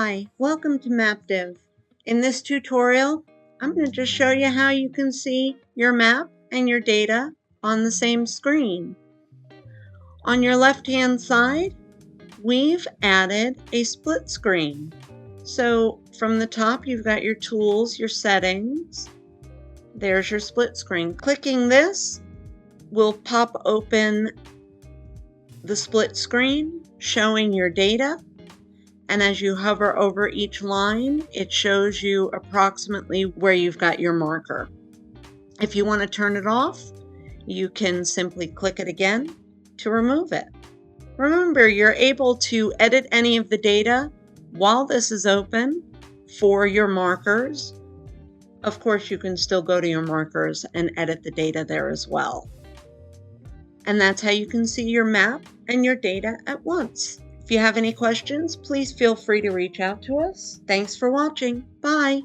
Hi, welcome to Maptive. In this tutorial, I'm going to just show you how you can see your map and your data on the same screen. On your left-hand side, we've added a split screen. So from the top, you've got your tools, your settings. There's your split screen. Clicking this will pop open the split screen showing your data. And as you hover over each line, it shows you approximately where you've got your marker. If you want to turn it off, you can simply click it again to remove it. Remember, you're able to edit any of the data while this is open for your markers. Of course, you can still go to your markers and edit the data there as well. And that's how you can see your map and your data at once. If you have any questions, please feel free to reach out to us. Thanks for watching. Bye.